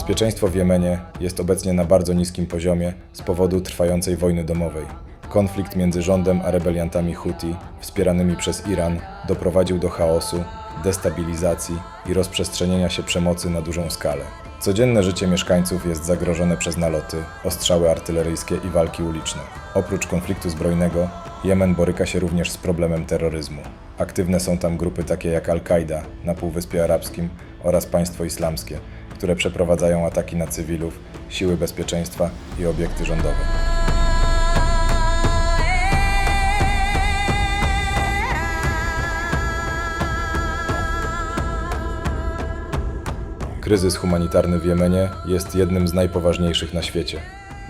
Bezpieczeństwo w Jemenie jest obecnie na bardzo niskim poziomie z powodu trwającej wojny domowej. Konflikt między rządem a rebeliantami Huti, wspieranymi przez Iran, doprowadził do chaosu, destabilizacji i rozprzestrzenienia się przemocy na dużą skalę. Codzienne życie mieszkańców jest zagrożone przez naloty, ostrzały artyleryjskie i walki uliczne. Oprócz konfliktu zbrojnego, Jemen boryka się również z problemem terroryzmu. Aktywne są tam grupy takie jak Al-Kaida na Półwyspie Arabskim oraz Państwo Islamskie, które przeprowadzają ataki na cywilów, siły bezpieczeństwa i obiekty rządowe. Kryzys humanitarny w Jemenie jest jednym z najpoważniejszych na świecie.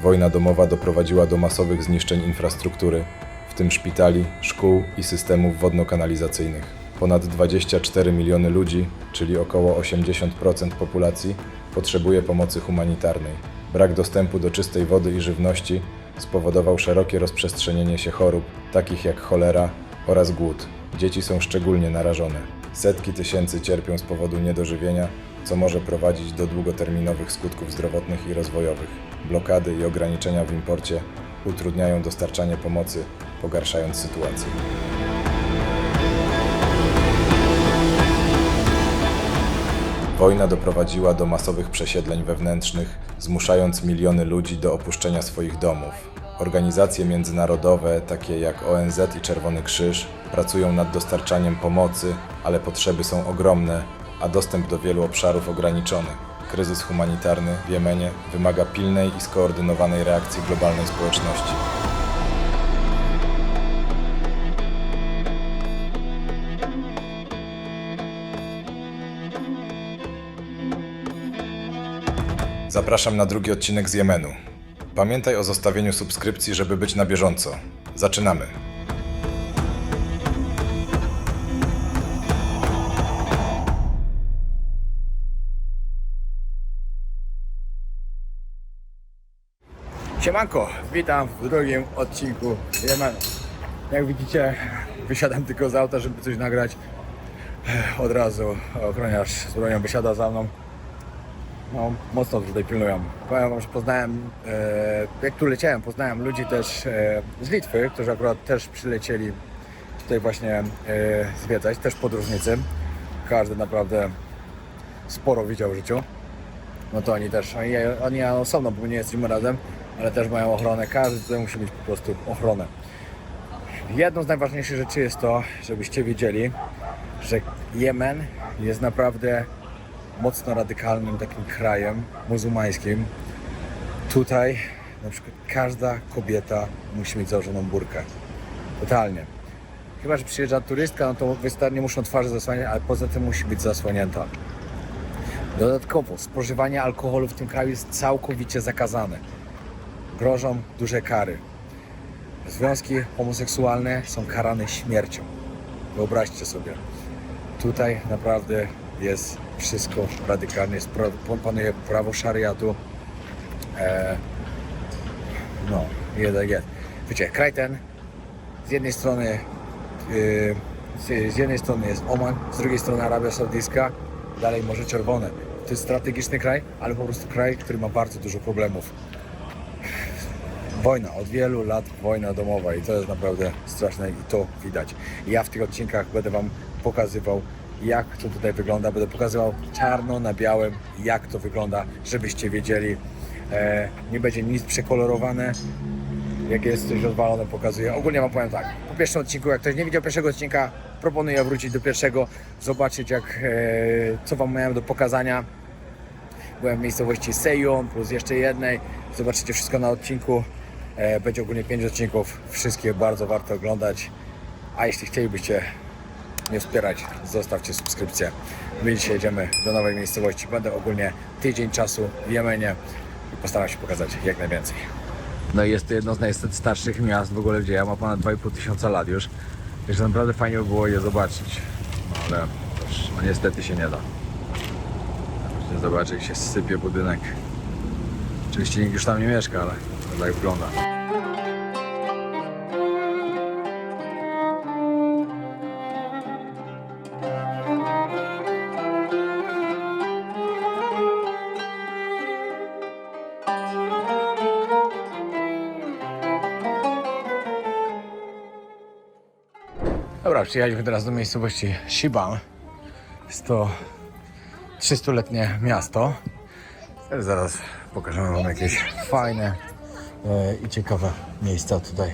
Wojna domowa doprowadziła do masowych zniszczeń infrastruktury, w tym szpitali, szkół i systemów wodno-kanalizacyjnych. Ponad 24 miliony ludzi, czyli około 80% populacji, potrzebuje pomocy humanitarnej. Brak dostępu do czystej wody i żywności spowodował szerokie rozprzestrzenienie się chorób, takich jak cholera oraz głód. Dzieci są szczególnie narażone. Setki tysięcy cierpią z powodu niedożywienia, co może prowadzić do długoterminowych skutków zdrowotnych i rozwojowych. Blokady i ograniczenia w imporcie utrudniają dostarczanie pomocy, pogarszając sytuację. Wojna doprowadziła do masowych przesiedleń wewnętrznych, zmuszając miliony ludzi do opuszczenia swoich domów. Organizacje międzynarodowe, takie jak ONZ i Czerwony Krzyż, pracują nad dostarczaniem pomocy, ale potrzeby są ogromne, a dostęp do wielu obszarów ograniczony. Kryzys humanitarny w Jemenie wymaga pilnej i skoordynowanej reakcji globalnej społeczności. Zapraszam na drugi odcinek z Jemenu. Pamiętaj o zostawieniu subskrypcji, żeby być na bieżąco. Zaczynamy! Siemanko, witam w drugim odcinku Jemenu. Jak widzicie, wysiadam tylko z auta, żeby coś nagrać. Od razu ochroniarz z bronią wysiada za mną. No, mocno tutaj pilnują. Powiem wam, że poznałem, jak tu leciałem, poznałem ludzi też z Litwy, którzy akurat też przylecieli tutaj właśnie zwiedzać, też podróżnicy. Każdy naprawdę sporo widział w życiu. No to oni osobno, bo nie jesteśmy razem, ale też mają ochronę. Każdy tutaj musi mieć po prostu ochronę. Jedną z najważniejszych rzeczy jest to, żebyście wiedzieli, że Jemen jest naprawdę mocno radykalnym takim krajem muzułmańskim. Tutaj na przykład każda kobieta musi mieć założoną burkę. Totalnie. Chyba że przyjeżdża turystka, no to nie muszą twarzy zasłaniać, ale poza tym musi być zasłonięta. Dodatkowo spożywanie alkoholu w tym kraju jest całkowicie zakazane. Grożą duże kary. Związki homoseksualne są karane śmiercią. Wyobraźcie sobie. Tutaj naprawdę jest wszystko radykalnie. Panuje prawo szariatu. Jest. Wiecie, kraj ten z jednej strony jest Oman, z drugiej strony Arabia Saudyjska, dalej Morze Czerwone. To jest strategiczny kraj, ale po prostu kraj, który ma bardzo dużo problemów. Wojna, od wielu lat wojna domowa i to jest naprawdę straszne i to widać. Ja w tych odcinkach będę wam pokazywał, jak to tutaj wygląda. Będę pokazywał czarno na białym, jak to wygląda, żebyście wiedzieli. Nie będzie nic przekolorowane. Jak jest coś odwalone, pokazuję. Ogólnie wam powiem tak, po pierwszym odcinku, jak ktoś nie widział pierwszego odcinka, proponuję wrócić do pierwszego, zobaczyć co wam miałem do pokazania. Byłem w miejscowości Sejun, plus jeszcze jednej. Zobaczycie wszystko na odcinku. Będzie ogólnie 5 odcinków. Wszystkie bardzo warto oglądać. A jeśli chcielibyście mnie wspierać, zostawcie subskrypcję. My dzisiaj jedziemy do nowej miejscowości. Będę ogólnie tydzień czasu w Jemenie i postaram się pokazać jak najwięcej. No i jest to jedno z najstarszych miast w ogóle, gdzie ja ma ponad 2,5 tysiąca lat już. Także naprawdę fajnie by było je zobaczyć. No ale niestety się nie da. Zobaczę, jak się sypie budynek. Oczywiście nikt już tam nie mieszka, ale tak wygląda. Dobra, przyjechaliśmy teraz do miejscowości Shibam. Jest to 300-letnie miasto. Zaraz pokażemy wam jakieś fajne i ciekawe miejsca tutaj.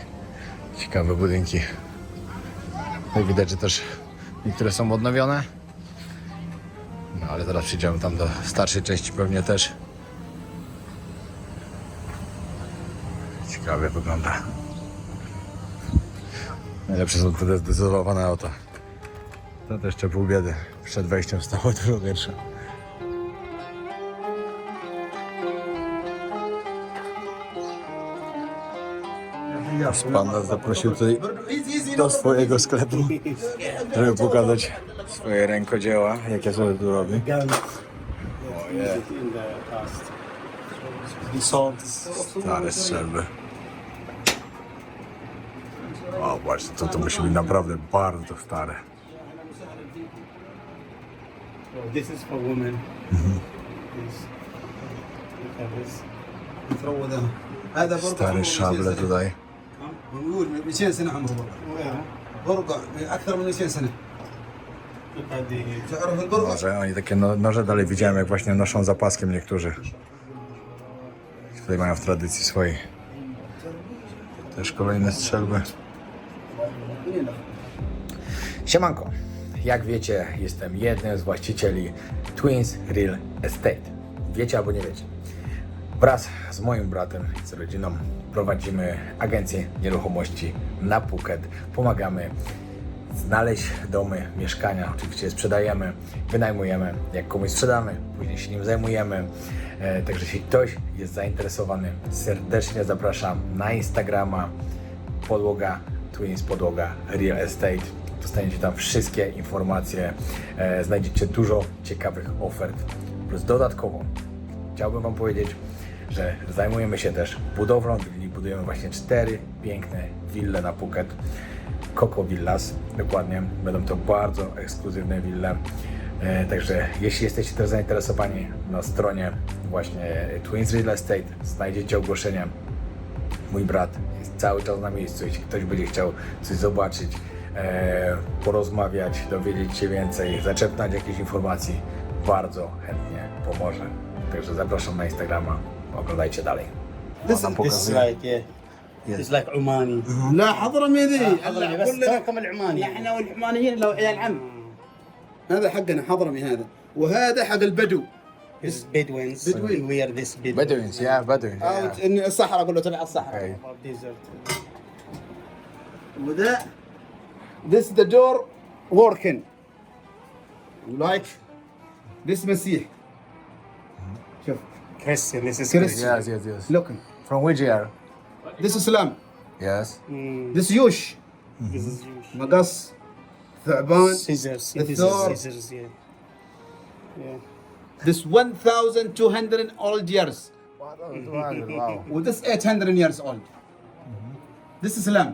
Ciekawe budynki. Jak widać, że też niektóre są odnowione. No ale zaraz przyjdziemy tam do starszej części pewnie też. Ciekawie wygląda. Najlepsze są te zdecydowane auta. To też jeszcze pół biedy. Przed wejściem stało dużo gorsze. Pan nas zaprosił tutaj do swojego sklepu, żeby pokazać swoje rękodzieła, jakie sobie tu robi. Stare strzelby. O, właśnie, to musi być naprawdę bardzo stare. This is for women. Stare szable tutaj. بنقول 200 سنه عمره برقع اكثر من 200 سنه. تعرف البرقع؟ Noże, oni takie noże dalej widziałem, jak właśnie noszą zapaskiem niektórzy. Tutaj mają w tradycji swojej. Też kolejne strzelby. Siemanko. Jak wiecie, jestem jednym z właścicieli Twins Real Estate. Wiecie albo nie wiecie. Wraz z moim bratem i z rodziną prowadzimy agencję nieruchomości na Phuket. Pomagamy znaleźć domy, mieszkania. Oczywiście je sprzedajemy, wynajmujemy. Jak komuś sprzedamy, później się nim zajmujemy. Także jeśli ktoś jest zainteresowany, serdecznie zapraszam na Instagrama podłoga Twins, podłoga Real Estate. Dostaniecie tam wszystkie informacje. Znajdziecie dużo ciekawych ofert. Plus dodatkowo chciałbym wam powiedzieć, że zajmujemy się też budowlą willi. Budujemy właśnie 4 piękne wille na Phuket. Coco Villas, dokładnie. Będą to bardzo ekskluzywne wille. Także jeśli jesteście też zainteresowani, na stronie właśnie Twins Real Estate znajdziecie ogłoszenia. Mój brat jest cały czas na miejscu. Jeśli ktoś będzie chciał coś zobaczyć, porozmawiać, dowiedzieć się więcej, zaczerpnąć jakieś informacji, bardzo chętnie pomoże. Także zapraszam na Instagrama. Oglądajcie dalej. This is like it's like عماني. لا حضرمي ذي حضرمي بس كم العماني. احنا والعمانيين لو عيال عم. هذا حقنا حضرمي هذا وهذا حق البدو. This is Bedouins. Bedouin. We are this Bedouin. Bedouins, yeah, Bedouins. او إن الصحراء اقول له تبع الصحراء. Okay. Or desert. وذا this the door working. Like this مسيح. شوف Christian. This is Christian. Yes, yes, yes. looking. From which year? This Islam. Yes. This يوش This is Jewish. مقص ثعبان. Scissors. It is الثور. scissors. Yeah. Yeah. This 1,200 old years. Wow. وthis 800 years old. This Islam.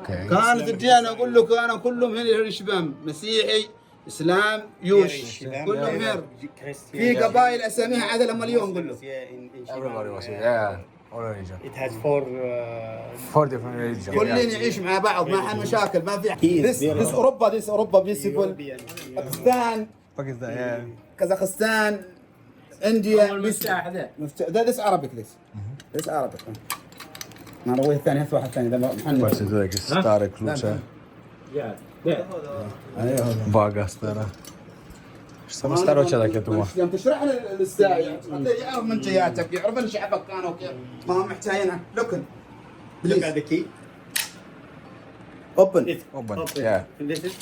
Okay. كانت الديانة أقول له كانوا كلهم هنا الشباب مسيحي إسلام يوش كلهم هنا. Christian. في قبائل أساميها عدل مليون قول له. Yeah, in Everybody Shibam. was here. Yeah. All religion. It has four. 4 different religions. كلين يعيش مع بعض ما حد مشاكل ما في. He is This أوروبا بيسبل European. باكستان Pakistan, yeah. كازاخستان إنديا المفتاح ذا. ده this Arabic this Arabic. نروي الثاني هات واحد ثاني ده محمد. Patrzcie, tu jakieś stare klucze. يا ذا. Waga stara. Same starocie takie tu ma. يوم تشرح للسائق يعرف منتجاتك يعرف ان شعبك كانوا كيف ما هم محتاجين لوكن Look at the key. اوبن It's Open. open. Yeah. And this is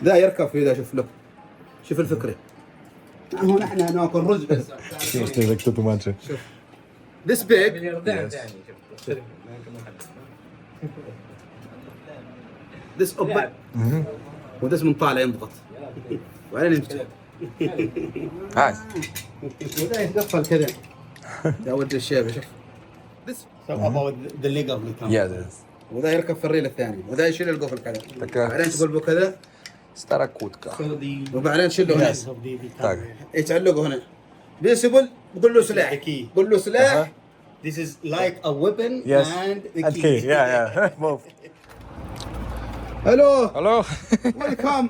ذا يركب في ذا شوف لوك شوف الفكره هون احنا ناكل رز بس Jak to tłumaczy. this big ملياردير Yes. ثاني شوف. this اوبن وذس من طالع ينضغط وبعدين يمشي Nice. وذا يتقفل كذا يا ولد الشيبه شوف this so about the leg of the camel. Yeah, this. وذا يركب في الريل الثاني وذا يشيل القفل كذا Taka بعدين تقلبه كذا stara kłódka. So the وبعدين تشيله هنا legs of the Tak. camel. يتعلقوا هنا بيسبل بقول له سلاح The key. قول له سلاح Aha. This is like a weapon Yes. and the And key. Yeah. Both. Hello. Halo? Welcome.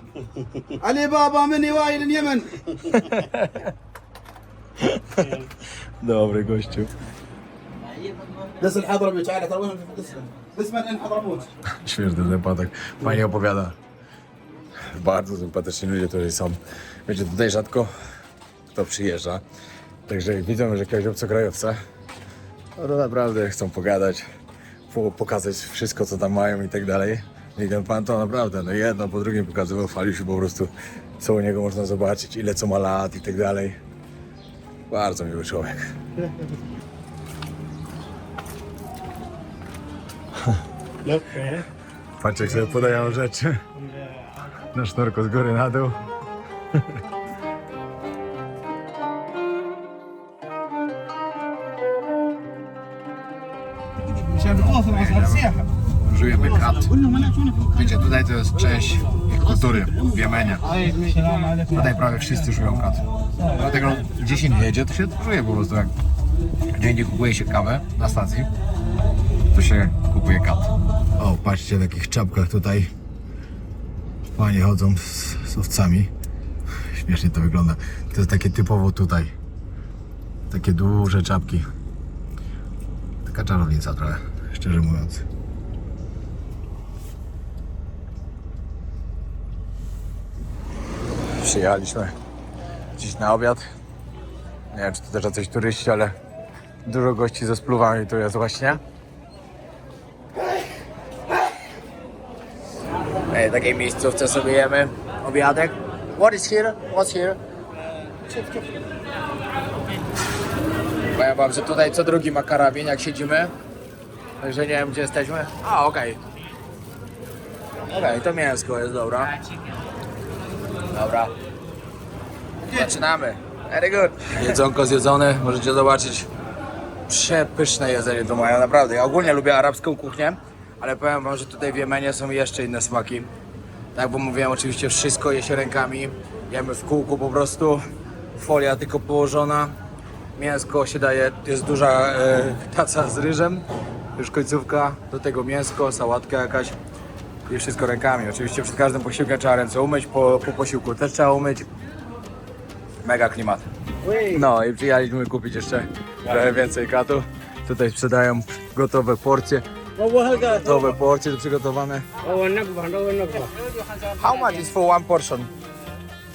Ali Baba من وائل اليمن. Dobry gościu. بس الحضرمي تعال ترى وين بس من ان حضرموت. Śmieszny ten patek. Fajnie opowiada. Bardzo sympatyczni ludzie tutaj są. Wiecie, tutaj rzadko kto przyjeżdża. Także jak widzą, że jakiegoś obcokrajowca, no to naprawdę chcą pogadać, pokazać wszystko, co tam mają i tak dalej. I ten pan to naprawdę, no jedno po drugim pokazywał, chwalił się po prostu, co u niego można zobaczyć, ile co ma lat i tak dalej. Bardzo miły człowiek. Patrz, jak sobie podają rzeczy na sznurku z góry na dół. Użujemy kat. Wiecie, tutaj to jest część kultury w Jemenie. Tutaj prawie wszyscy żują kat. Dlatego gdzie się nie jedzie, to się żuje po prostu. Jak gdzie indziej kupuje się kawę na stacji, to się kupuje kat. O, patrzcie, w jakich czapkach tutaj panie chodzą z owcami. Śmiesznie to wygląda. To jest takie typowo tutaj. Takie duże czapki. Taka czarownica trochę, szczerze mówiąc. Przyjechaliśmy dziś na obiad. Nie wiem, czy to też jacyś turyści, ale dużo gości ze spluwami tu jest właśnie. W takiej miejscówce sobie jemy obiadek. What is here? What's here? Powiem wam, że tutaj co drugi ma karabin, jak siedzimy. Także nie wiem, gdzie jesteśmy. A, okej. Okej, to mięsko jest, dobra. Dobra. Zaczynamy. Very good. Jedzonko zjedzone, możecie zobaczyć. Przepyszne jedzenie tu mają, naprawdę. Ja ogólnie lubię arabską kuchnię, ale powiem wam, że tutaj w Jemenie są jeszcze inne smaki. Tak jak wam mówiłem, oczywiście wszystko je się rękami. Jemy w kółku po prostu. Folia tylko położona. Mięsko się daje, jest duża taca z ryżem. Już końcówka, do tego mięsko, sałatka jakaś. I wszystko rękami. Oczywiście przed każdym posiłkiem trzeba ręce umyć, po posiłku też trzeba umyć. Mega klimat. No i przyjechaliśmy kupić jeszcze trochę więcej katu. Tutaj sprzedają gotowe porcje. Gotowe porcje przygotowane. How much is for one portion?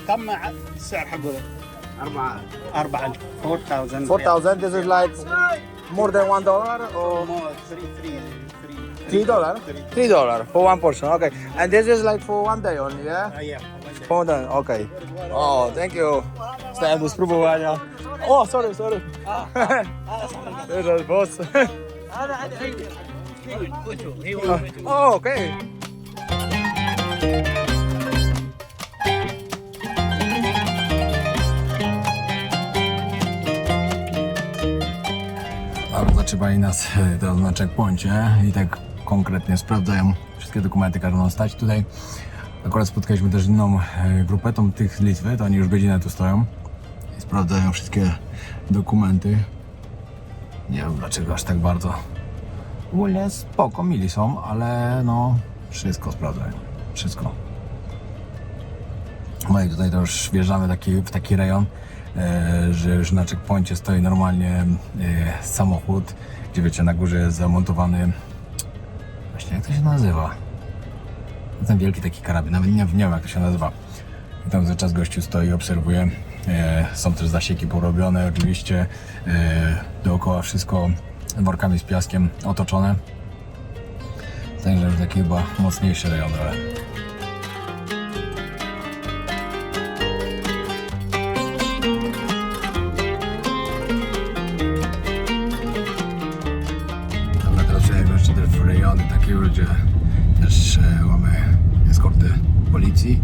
كم السعر حقه؟ 4,000 4,000 4,000, this is like more than $1 or $3? $3 for one portion, okay. And this is like for one day only, yeah? Yeah. For one day, okay. Oh, thank you. Stałem do spróbowania. O, sorry. This is boss. Oh, okay. Zatrzymali nas teraz na checkpoincie i tak konkretnie sprawdzają wszystkie dokumenty, każą nam stać tutaj. Akurat spotkaliśmy też inną grupę, tych z Litwy, to oni już godzinę tu stoją i sprawdzają wszystkie dokumenty. Nie wiem dlaczego aż tak bardzo. Ogólnie spoko, mili są, ale no wszystko sprawdzają, wszystko. No i tutaj to już wjeżdżamy w taki rejon, że już na checkpoincie stoi normalnie samochód, gdzie wiecie, na górze jest zamontowany, właśnie jak to się nazywa? Ten wielki taki karabin, nawet nie wiem jak to się nazywa. I tam cały czas gościu stoi i obserwuje. Są też zasieki porobione oczywiście, dookoła wszystko workami z piaskiem otoczone. Także już taki chyba mocniejszy rejon, ale... Dobra, teraz przejdziemy jeszcze te rejony takie, gdzie też mamy eskorty policji.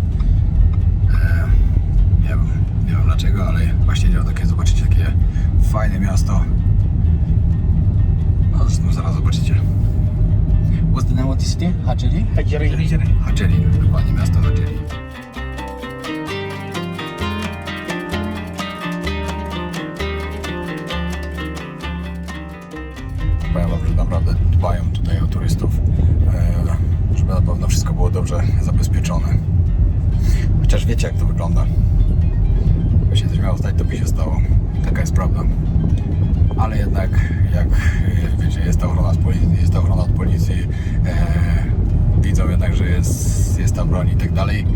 Nie wiem dlaczego, ale właśnie idziemy takie, zobaczycie takie fajne miasto. No zresztą zaraz zobaczycie. What's the name of the city? Hadjeri? Hadjeri, dokładnie miasto Hadjeri. Powiem wam, że naprawdę dbają tutaj o turystów, żeby na pewno wszystko było dobrze zabezpieczone. Chociaż wiecie, jak to wygląda. Jeśli coś miało stać, to by się stało. Taka jest prawda. Ale jednak, jak wiecie, jest ta ochrona od policji, widzą jednak, że jest ta broń i tak dalej,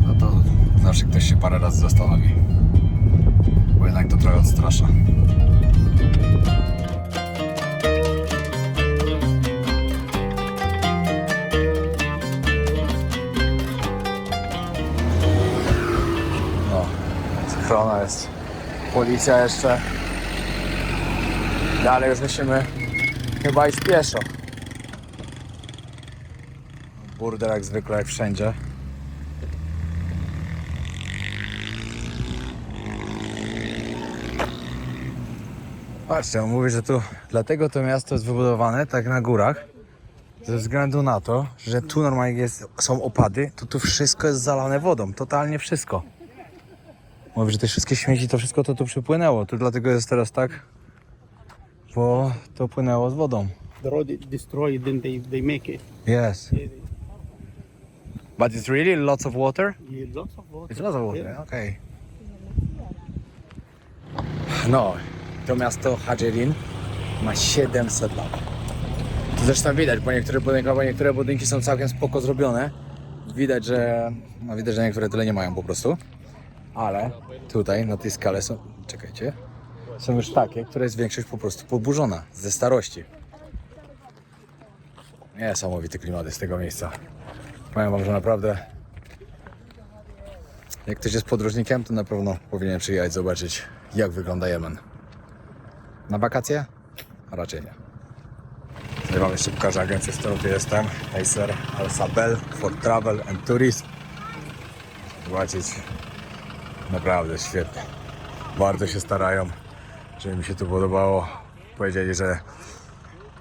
no to zawsze ktoś się parę razy zastanowi. Bo jednak to trochę odstrasza. No, ochrona jest, policja jeszcze. Dalej już musimy chyba iść pieszo. Burdel jak zwykle, jak wszędzie. Patrzcie, on mówi, że tu dlatego to miasto jest wybudowane tak na górach, ze względu na to, że tu normalnie są opady, to tu wszystko jest zalane wodą, totalnie wszystko. Mówi, że te wszystkie śmieci, to wszystko to tu przypłynęło, tu dlatego jest teraz tak, bo to płynęło z wodą. The road is destroyed, then they make it. Yes. But it's really lots of water? Yeah, lots of water. It's lots of water, Yeah. okej. No, to miasto Hadżerin ma 700 lat. To zresztą widać, bo niektóre budynki są całkiem spoko zrobione. Widać, że niektóre tyle nie mają po prostu. Ale tutaj na tej skale są, czekajcie, są już takie, które jest większość po prostu podburzona ze starości. Niesamowity klimat jest tego miejsca. Powiem wam, że naprawdę jak ktoś jest podróżnikiem, to na pewno powinien przyjechać zobaczyć, jak wygląda Jemen. Na wakacje? A raczej nie. Tutaj wam jeszcze pokażę agencję, z którą tu jestem. Acer Al Sabel for Travel and Tourism. Zobaczyć, naprawdę świetnie. Bardzo się starają, żeby mi się tu podobało. Powiedzieli, że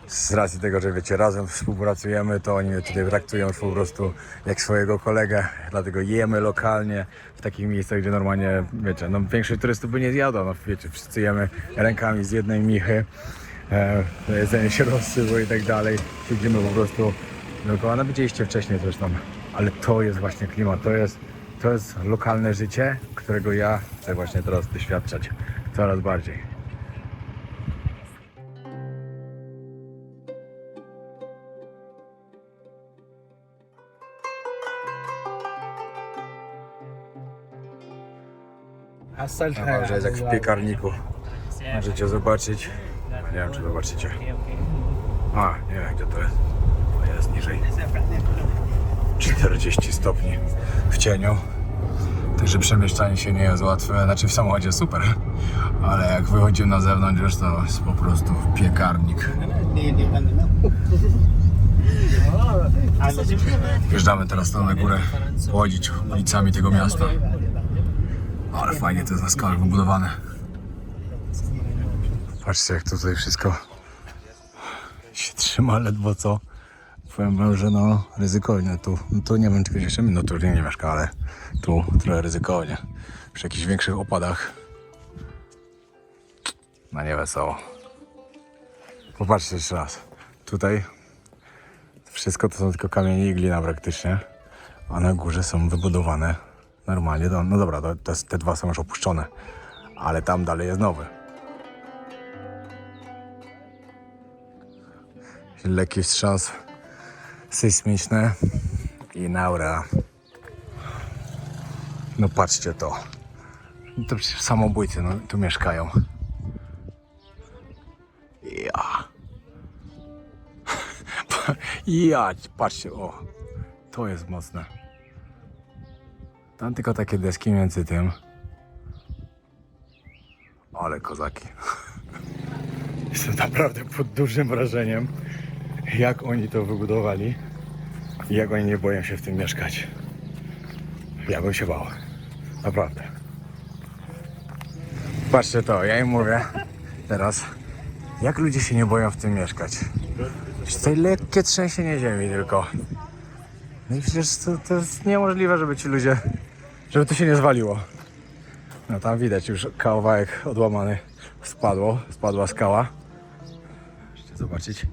z racji tego, że wiecie, razem współpracujemy, to oni mnie tutaj traktują już po prostu jak swojego kolegę, dlatego jemy lokalnie w takich miejscach, gdzie normalnie, wiecie, no większość turystów by nie zjadła, no wiecie, wszyscy jemy rękami z jednej michy, jedzenie się rozsyło i tak dalej, siedzimy po prostu dookoła, no widzieliście wcześniej zresztą, ale to jest właśnie klimat, to jest lokalne życie, którego ja chcę właśnie teraz doświadczać coraz bardziej. No, że jest jak w piekarniku. Możecie zobaczyć. Nie wiem, czy zobaczycie. A, nie wiem, gdzie to jest. To jest niżej. 40 stopni w cieniu. Także przemieszczanie się nie jest łatwe. Znaczy w samochodzie super. Ale jak wychodzimy na zewnątrz, już to jest po prostu piekarnik. Wjeżdżamy teraz tam na górę, chodzić ulicami tego miasta. Ale fajnie to jest na skałach wybudowane. Patrzcie, jak tutaj wszystko się trzyma ledwo co. Powiem wam, że no ryzykownie. Tu nie wiem, czy ktoś jeszcze tu nie mieszka, ale tu trochę ryzykownie. Przy jakichś większych opadach no nie wesoło. Popatrzcie jeszcze raz. Tutaj wszystko to są tylko kamienie i glina praktycznie, a na górze są wybudowane normalnie. No dobra, te dwa są już opuszczone, ale tam dalej jest nowy. Lekki wstrząs sejsmiczny i naura. No patrzcie to. To przecież samobójcy no, tu mieszkają. Ja, patrzcie, o, to jest mocne. Tam tylko takie deski między tym. Ale kozaki. Jestem naprawdę pod dużym wrażeniem, jak oni to wybudowali i jak oni nie boją się w tym mieszkać. Ja bym się bał. Naprawdę. Patrzcie to, ja im mówię teraz, jak ludzie się nie boją w tym mieszkać. Tutaj lekkie trzęsienie ziemi tylko. No i przecież to jest niemożliwe, żeby ci ludzie, żeby to się nie zwaliło. No tam widać już kawałek odłamany spadła skała. zobaczyć.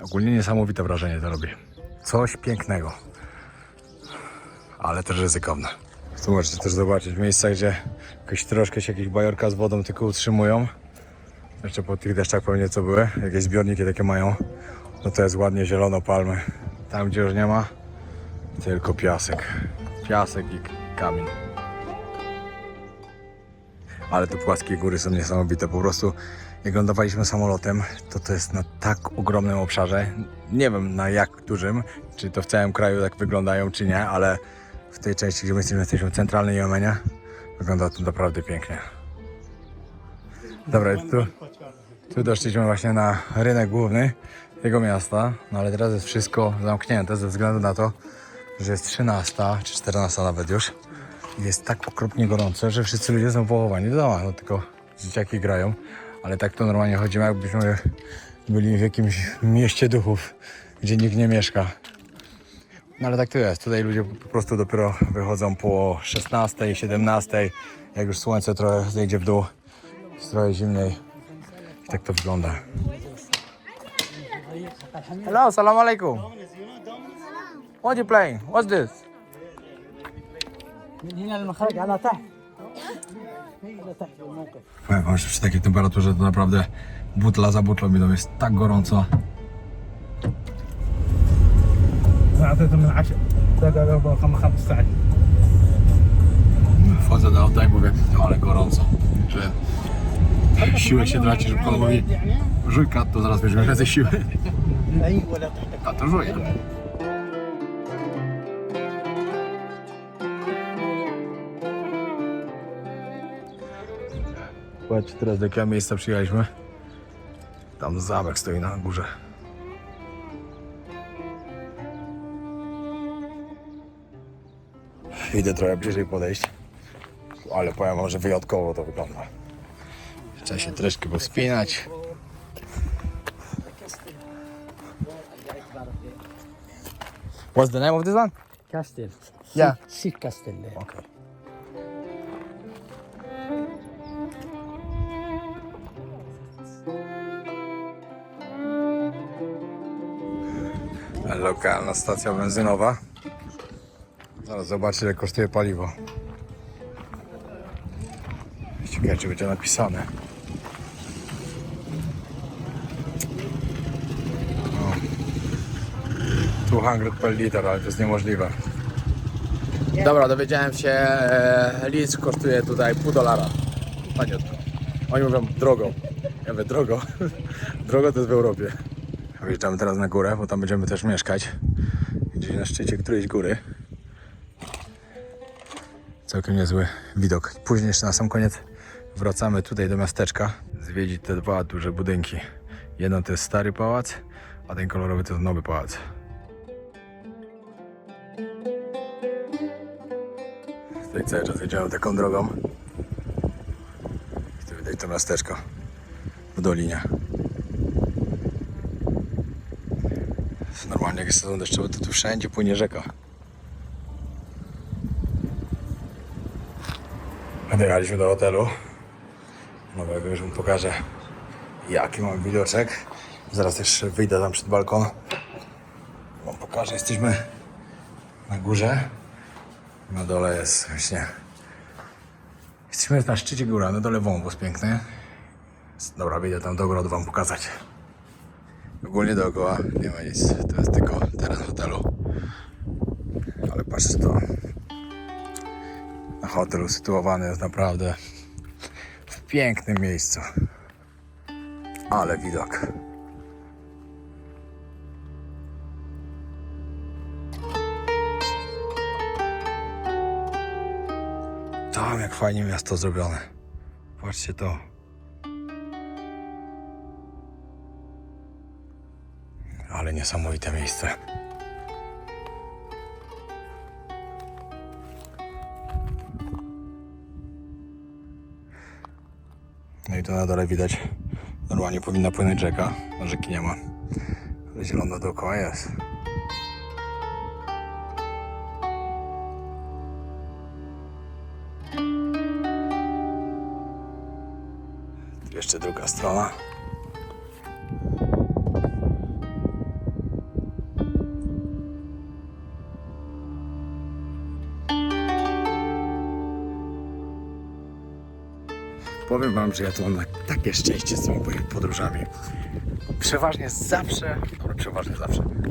Ogólnie niesamowite wrażenie to robi. Coś pięknego, ale też ryzykowne. Tu możecie też zobaczyć miejsca, gdzie jakoś troszkę się jakieś bajorka z wodą tylko utrzymują. Jeszcze po tych deszczach pewnie co były, jakieś zbiorniki takie mają. No to jest ładnie zielono palmy. Tam gdzie już nie ma, tylko piasek. Piasek i kamień. Ale te płaskie góry są niesamowite. Po prostu jak lądowaliśmy samolotem, to jest na tak ogromnym obszarze. Nie wiem na jak dużym, czy to w całym kraju tak wyglądają, czy nie, ale w tej części, gdzie my jesteśmy w centralnym Jemenie, wygląda to naprawdę pięknie. Dobra, tu doszliśmy właśnie na rynek główny tego miasta, no ale teraz jest wszystko zamknięte ze względu na to, że jest 13 czy 14 nawet już. Jest tak okropnie gorąco, że wszyscy ludzie są pochowani w domach, no tylko dzieciaki grają, ale tak to normalnie chodzimy, jakbyśmy byli w jakimś mieście duchów, gdzie nikt nie mieszka. No ale tak to jest, tutaj ludzie po prostu dopiero wychodzą po 16, 17, jak już słońce trochę zejdzie w dół, jest trochę zimniej i tak to wygląda. Hello, salam alaikum. What you playing? What's this? من هنا المخرج على تحت على تحت الموقف. Powiem wam, że przy takiej temperaturze to naprawdę butla za butlą idą, jest tak gorąco. أعطيته من 10 دقائق 15. Wchodzę do auta i mówię, no ale gorąco, że siłę się traci, że pan mówi żuj kat, to zaraz będziemy więcej siły. أي ولا تحت. A to żuje. Patrzcie teraz do jakiego miejsca przyjechaliśmy. Tam zamek stoi na górze. Idę trochę bliżej podejść, ale powiem wam, że wyjątkowo to wygląda. Trzeba się troszkę powspinać. What's the name of this one? كاستل. Yeah. سيك كاستل. Okay. Lokalna stacja benzynowa. Zaraz zobaczę, ile kosztuje paliwo. Ciekawe, czy będzie napisane. No. 200 per liter, ale to jest niemożliwe. Dobra, dowiedziałem się, litr kosztuje tutaj $0,5. Taniutko. Oni mówią drogo. Ja mówię drogo. Drogo to jest w Europie. Wjeżdżamy teraz na górę, bo tam będziemy też mieszkać. Gdzieś na szczycie którejś góry. Całkiem niezły widok. Później jeszcze na sam koniec wracamy tutaj do miasteczka. Zwiedzić te dwa duże budynki. Jeden to jest stary pałac, a ten kolorowy to jest nowy pałac. Tutaj cały czas jedziemy taką drogą. I tu widać to miasteczko w dolinie. Normalnie jak jest sezon deszczowy, to tu wszędzie płynie rzeka. Dojechaliśmy do hotelu. Nowego, już wam pokażę, jaki mam widoczek. Zaraz też wyjdę tam przed balkon. Wam pokażę, jesteśmy na górze. Na dole jest właśnie... Jesteśmy na szczycie góry, a na dole wąwóz piękny. Dobra, wyjdę tam do ogrodu wam pokazać. Ogólnie dookoła nie ma nic, to jest tylko teren hotelu. Ale patrzcie to. Na hotel usytuowany jest naprawdę w pięknym miejscu. Ale widok. Tam jak fajnie miasto zrobione. Patrzcie to. Ale niesamowite miejsce. No i to na dole widać. Normalnie powinna płynąć rzeka. No rzeki nie ma. Ale zielono dookoła jest. Tu jeszcze druga strona. Powiem wam, że ja to mam takie szczęście z tymi podróżami.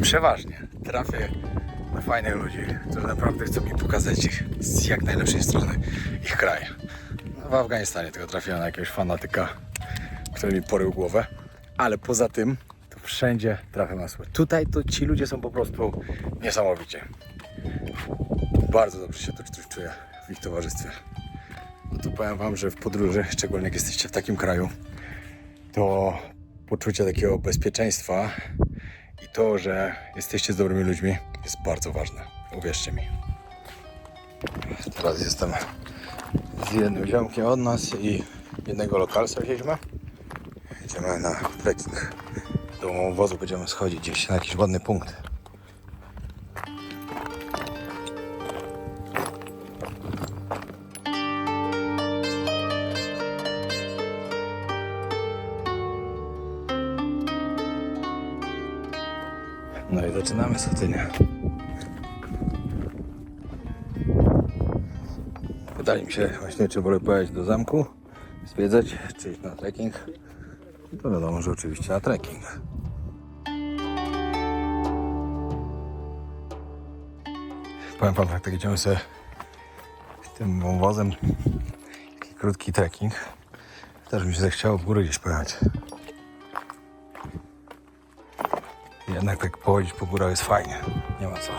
Przeważnie trafię na fajnych ludzi, którzy naprawdę chcą mi pokazać z jak najlepszej strony ich kraj. W Afganistanie tylko trafiłem na jakiegoś fanatyka, który mi porył głowę, ale poza tym to wszędzie trafiam na słuch. Tutaj to ci ludzie są po prostu niesamowici. Bardzo dobrze się to czuję w ich towarzystwie. No to powiem wam, że w podróży, szczególnie jak jesteście w takim kraju, to poczucie takiego bezpieczeństwa i to, że jesteście z dobrymi ludźmi, jest bardzo ważne. Uwierzcie mi. Teraz jestem z jednym ziomkiem od nas i jednego lokalsa wzięliśmy. Idziemy na trekking. Do wozu będziemy schodzić gdzieś na jakiś ładny punkt. No i zaczynamy schodzenie. Pytali mi się właśnie, czy wolę pojechać do zamku, zwiedzać, czy iść na trekking. I to wiadomo, że oczywiście na trekking. Powiem wam, jak tak idziemy sobie tym wąwozem, taki krótki trekking, też mi się zachciało w górę gdzieś pojechać. Jednak tak pochodzić po górach jest fajnie, nie ma co.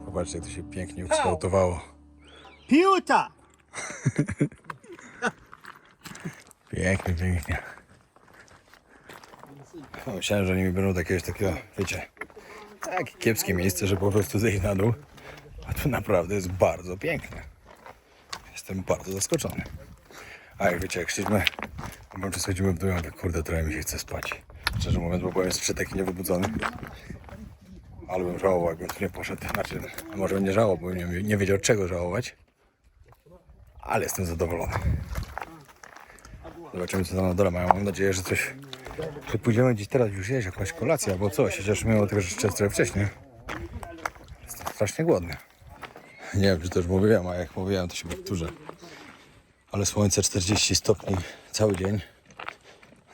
Zobaczcie, jak to się pięknie ukształtowało. Piuta! Pięknie, pięknie. No, myślałem, że oni mi będą takiego, wiecie, takie kiepskie miejsce, że po prostu zejść na dół. A tu naprawdę jest bardzo piękne. Jestem bardzo zaskoczony. A jak wiecie, jak szliśmy, czy schodzimy w dół, to kurde, trochę mi się chce spać. Szczerze mówiąc, bo byłem jeszcze taki niewybudzony. Ale bym żałował, jakbym tu nie poszedł. Znaczy, może nie żałował, bo nie wiedział czego żałować. Ale jestem zadowolony. Zobaczymy, co tam na dole mają. Mam nadzieję, że coś... Że pójdziemy gdzieś teraz już jeść, jakąś kolację albo coś. Chociaż mimo tego, że jeszcze trochę wcześniej. Jestem strasznie głodny. Nie wiem, czy to już mówiłem, a jak mówiłem, to się powtórzę. Ale słońce 40 stopni cały dzień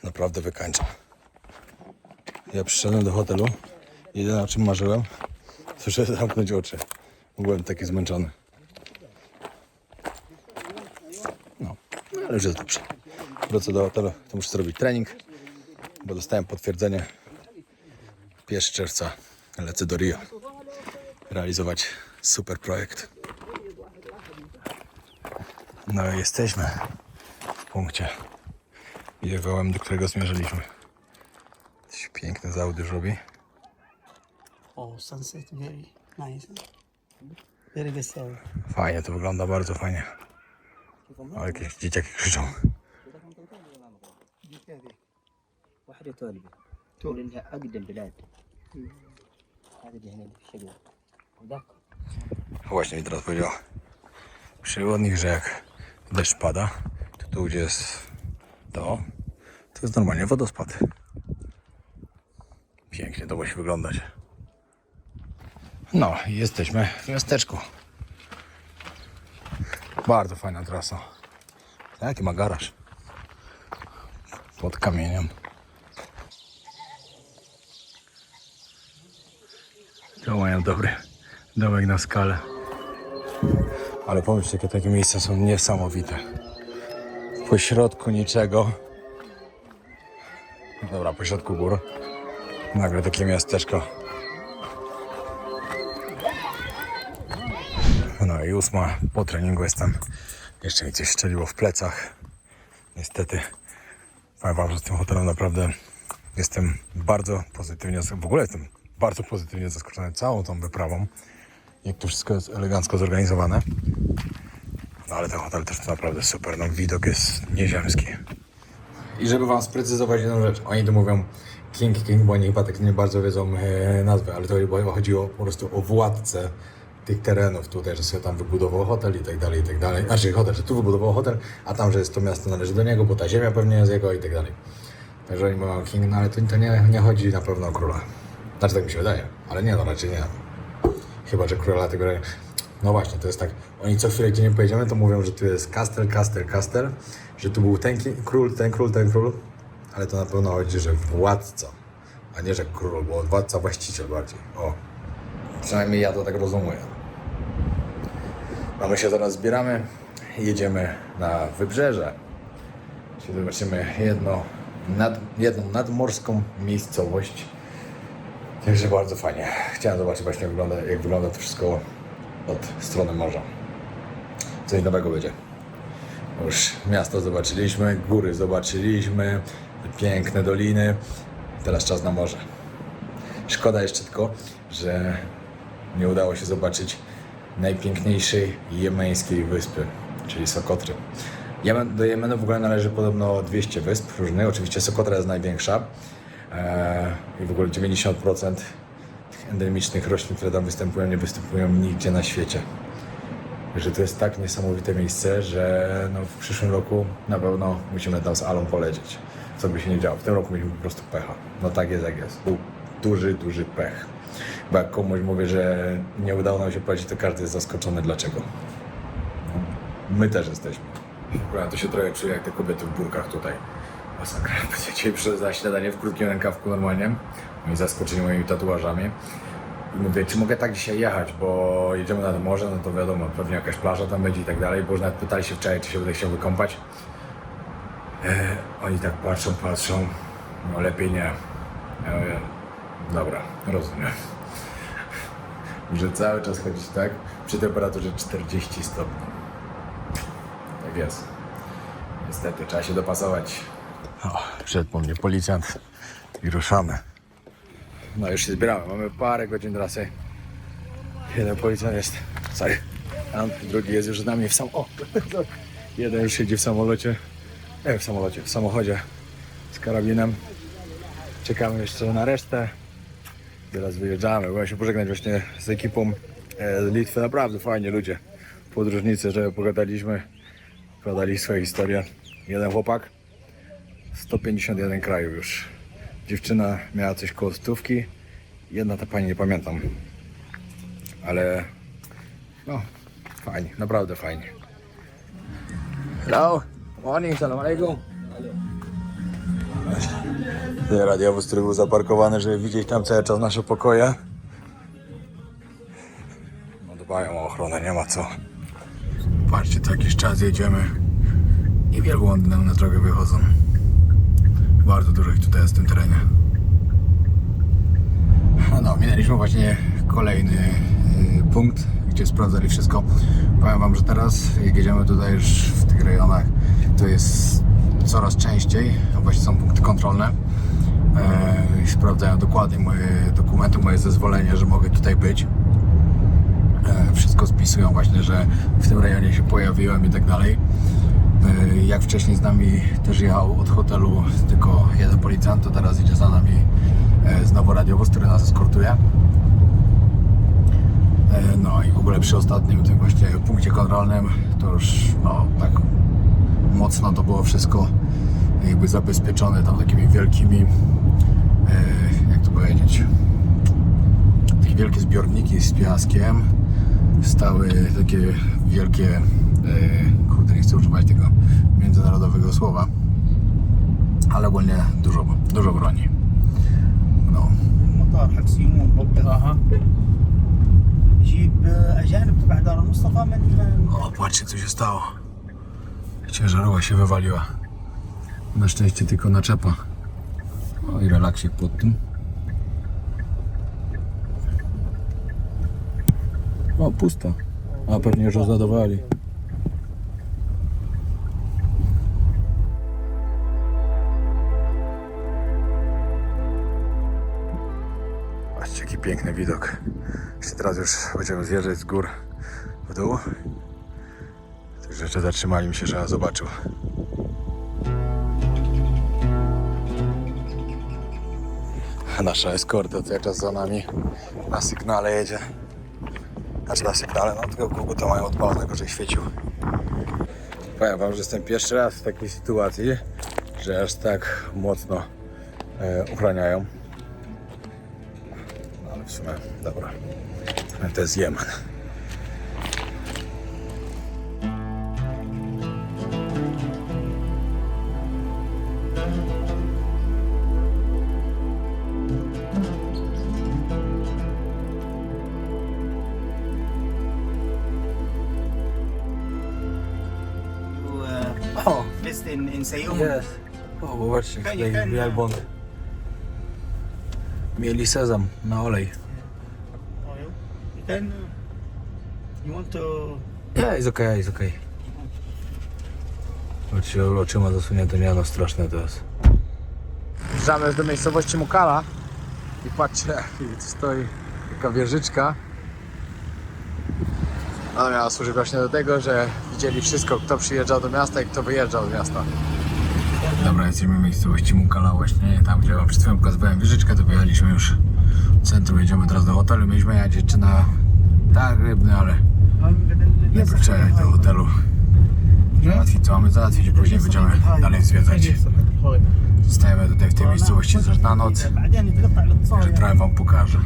naprawdę wykańcza. Ja przyszedłem do hotelu. Jedyne, o czym marzyłem, to żeby zamknąć oczy. Byłem taki zmęczony. No, ale już jest dobrze. Wrócę do hotelu, to muszę zrobić trening, bo dostałem potwierdzenie. 1 czerwca lecę do Rio. Realizować super projekt. No i jesteśmy w punkcie, ideowałem, do którego zmierzyliśmy. Coś piękne z Audi już robi. Oh, sunset very nice. Very good. Fajnie to wygląda, bardzo fajnie. Ale jakieś dzieciaki krzyczą. واحدة تولبة تقول إنها أقدم بلاد هذه اللي هنا في الشجرة وذاك Właśnie mi teraz powiedział przewodnik, że jak deszcz pada, to tu gdzie jest to jest normalnie wodospad. Pięknie to musi wyglądać. No i jesteśmy w miasteczku. Bardzo fajna trasa. Jaki ma garaż pod kamieniem. To mają dobry domek na skalę. Ale pomyślcie, jakie takie miejsca są niesamowite. Po środku niczego. Dobra, po środku gór. Nagle takie miasteczko. No i 8 po treningu jestem. Jeszcze mi coś strzeliło w plecach. Niestety. Powiem wam, że z tym hotelem naprawdę jestem bardzo pozytywnie, w ogóle jestem bardzo pozytywnie zaskoczony całą tą wyprawą. Jak to wszystko jest elegancko zorganizowane. No ale ten hotel też naprawdę super, no widok jest nieziemski. I żeby wam sprecyzować jedną rzecz, oni tu mówią King, bo oni chyba tak nie bardzo wiedzą nazwy, ale to chyba chodziło po prostu o władcę tych terenów tutaj, że sobie tam wybudował hotel i tak dalej, i tak dalej. Znaczy hotel, że tu wybudował hotel, a tam, że jest to miasto należy do niego, bo ta ziemia pewnie jest jego i tak dalej. Także oni mówią o King, no ale to nie chodzi na pewno o króla. Znaczy tak mi się wydaje, ale nie, no raczej nie. Chyba, że króla tego... No właśnie, to jest tak, oni co chwilę, gdzie nie pojedziemy, to mówią, że tu jest kastel, że tu był ten król, ale to na pewno chodzi, że władca, a nie, że król, bo władca, właściciel bardziej. O, przynajmniej ja to tak rozumuję. A my się zaraz zbieramy i jedziemy na wybrzeże. Czyli zobaczymy jedną nadmorską miejscowość. Także bardzo fajnie. Chciałem zobaczyć właśnie jak wygląda to wszystko od strony morza. Coś nowego będzie. Już miasto zobaczyliśmy, góry zobaczyliśmy, piękne doliny. Teraz czas na morze. Szkoda jeszcze tylko, że nie udało się zobaczyć najpiękniejszej jemeńskiej wyspy, czyli Sokotry. Do Jemenu w ogóle należy podobno 200 wysp różnych. Oczywiście Sokotra jest największa i w ogóle 90% tych endemicznych roślin, które tam występują, nie występują nigdzie na świecie. Że to jest tak niesamowite miejsce, że no w przyszłym roku na pewno musimy tam z Alą polecieć. Co by się nie działo. W tym roku mieliśmy po prostu pecha. No tak jest jak jest. Był duży pech. Bo jak komuś mówię, że nie udało nam się polecieć, to każdy jest zaskoczony dlaczego. No, my też jesteśmy. Ja to się trochę czuję jak te kobiety w burkach tutaj. Masakra. Dzisiaj przyszedłem na śniadanie w krótkim rękawku normalnie. Oni zaskoczyli moimi tatuażami. I mówię, czy mogę tak dzisiaj jechać, bo jedziemy nad morze, no to wiadomo, pewnie jakaś plaża tam będzie i tak dalej, bo już nawet pytali się wczoraj, czy się będę chciał wykąpać. Oni tak patrzą, no lepiej nie. Ja mówię, dobra, rozumiem. Muszę cały czas chodzić tak, przy temperaturze 40 stopni. Tak jest. Niestety, trzeba się dopasować. O, przyszedł po mnie policjant i ruszamy. No już się zbieramy, mamy parę godzin trasy. Jeden policjant jest, tam, drugi jest już z nami w jeden już siedzi w samolocie, w samochodzie z karabinem. Czekamy jeszcze na resztę. Teraz wyjeżdżamy, byłem się pożegnać właśnie z ekipą z Litwy, naprawdę fajnie ludzie, podróżnicy, że pogadaliśmy, podali swoje historie. Jeden chłopak, 151 krajów już. Dziewczyna miała coś koło 100, jedna ta pani nie pamiętam, ale no fajnie, naprawdę fajnie. Hello, morning, salam alaikum. Radiowóz, który był zaparkowany, żeby widzieć tam cały czas nasze pokoje. No dbają o ochronę, nie ma co. Patrzcie, co jakiś czas jedziemy i wielbłądy nam na drogę wychodzą. Bardzo dużo ich tutaj jest w tym terenie. No, minęliśmy właśnie kolejny punkt, gdzie sprawdzali wszystko. Powiem wam, że teraz, jak jedziemy tutaj już w tych rejonach, to jest coraz częściej, właśnie są punkty kontrolne i sprawdzają dokładnie moje dokumenty, moje zezwolenie, że mogę tutaj być. Wszystko spisują właśnie, że w tym rejonie się pojawiłem i tak dalej. Jak wcześniej z nami też jechał od hotelu tylko jeden policjant, to teraz idzie za nami znowu radiowóz, który nas eskortuje. No i w ogóle przy ostatnim tym właśnie punkcie kontrolnym to już no tak mocno to było wszystko jakby zabezpieczone tam takimi wielkimi, jak to powiedzieć, takie wielkie zbiorniki z piaskiem. Stały takie wielkie, kurde, nie chcę używać tego międzynarodowego słowa, ale ogólnie dużo broni. No. مطار حق سيمون منطقة جيب أجانب تبع دار المصطفى من O, patrzcie, co się stało. Ciężarówka się wywaliła. Na szczęście tylko naczepa. O, i relaksik pod tym. O, pusta. A pewnie już rozładowali. Patrzcie, jaki piękny widok. Jeszcze teraz już będziemy zjeżdżać z gór w dół. Także jeszcze zatrzymali mi się, że ja zobaczył. Nasza eskorta cały czas za nami na sygnale jedzie. Znaczy na sygnale, no tylko koguta mają odpalonego, że świecił. Powiem wam, że jestem pierwszy raz w takiej sytuacji, że aż tak mocno ochraniają. No, ale w sumie, dobra, to jest Jemen. Oh, based in Sayoum. Jest. O, zobaczcie, tutaj wielbłądy. Mieli sezam na olej. Then you want to Jest okej, jest okej. Zobaczcie, oczyma zasunięte, nie no, straszne to jest. Wjeżdżamy do miejscowości Mukalla i patrzcie, tu stoi taka wieżyczka. Ona miała służyć właśnie do tego, że widzieli wszystko, kto przyjeżdżał do miasta i kto wyjeżdżał z miasta. Dobra, jesteśmy w miejscowości Mukalla właśnie, tam gdzie wam przed chwilą pokazywałem wieżyczkę, to wyjechaliśmy już w centrum, jedziemy teraz do hotelu. Mieliśmy jechać jeszcze na targ rybny, ale nie kurczę do hotelu. Załatwić co mamy załatwić, później będziemy dalej zwiedzać. Zostajemy tutaj w tej miejscowości na noc, że trochę wam pokażę.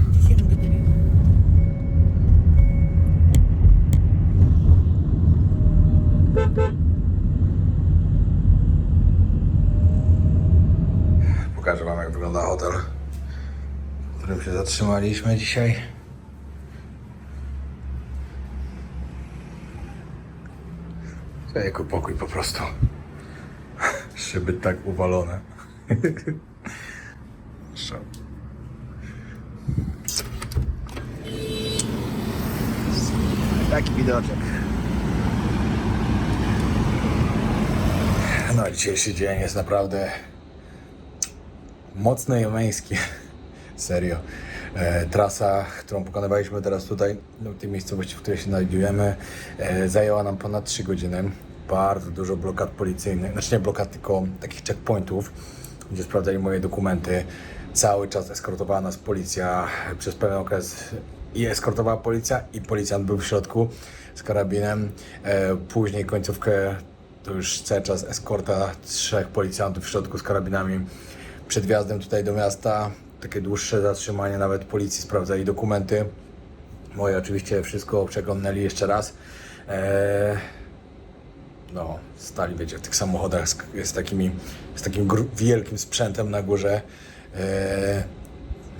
Pokażę wam, jak wygląda hotel, w którym się zatrzymaliśmy dzisiaj. Jako pokój po prostu. Szyby tak uwalone. Taki widoczek. No, dzisiejszy dzień jest naprawdę mocny jemeński. Serio. Trasa, którą pokonywaliśmy teraz tutaj, w tej miejscowości, w której się znajdujemy, zajęła nam ponad 3 godziny. Bardzo dużo blokad policyjnych, znaczy nie blokad, tylko takich checkpointów, gdzie sprawdzali moje dokumenty. Cały czas eskortowała nas policja przez pewien okres. I eskortowała policja, i policjant był w środku z karabinem. Później końcówkę to już cały czas eskorta 3 policjantów w środku z karabinami. Przed wjazdem tutaj do miasta takie dłuższe zatrzymanie, nawet policji sprawdzali dokumenty. Moje oczywiście wszystko przeglądnęli jeszcze raz. No, stali, wiecie, w tych samochodach z takim wielkim sprzętem na górze.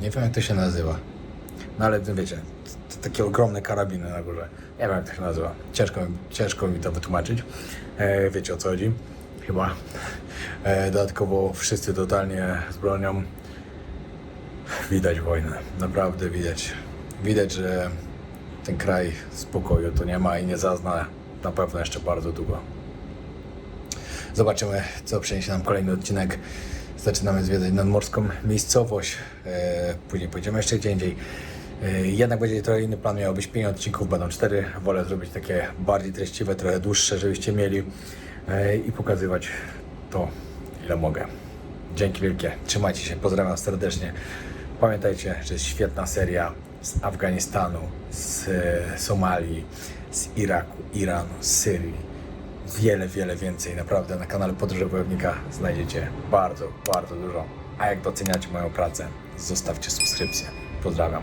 Nie wiem, jak to się nazywa. No ale wiecie, takie ogromne karabiny na górze. Nie wiem, jak to się nazywa. Ciężko mi to wytłumaczyć. Wiecie, o co chodzi? Chyba. Dodatkowo wszyscy totalnie z bronią. Widać wojnę. Naprawdę widać. Widać, że ten kraj spokoju to nie ma i nie zazna na pewno jeszcze bardzo długo. Zobaczymy, co przyniesie nam kolejny odcinek. Zaczynamy zwiedzać nadmorską miejscowość. Później pójdziemy jeszcze gdzie indziej. Jednak będzie trochę inny plan. Miało być 5 odcinków, będą 4. Wolę zrobić takie bardziej treściwe, trochę dłuższe, żebyście mieli i pokazywać to, ile mogę. Dzięki wielkie. Trzymajcie się. Pozdrawiam serdecznie. Pamiętajcie, że jest świetna seria z Afganistanu, z Somalii, z Iraku, Iranu, z Syrii. Wiele więcej. Naprawdę na kanale Podróże Wojownika znajdziecie bardzo dużo. A jak doceniacie moją pracę, zostawcie subskrypcję. Pozdrawiam.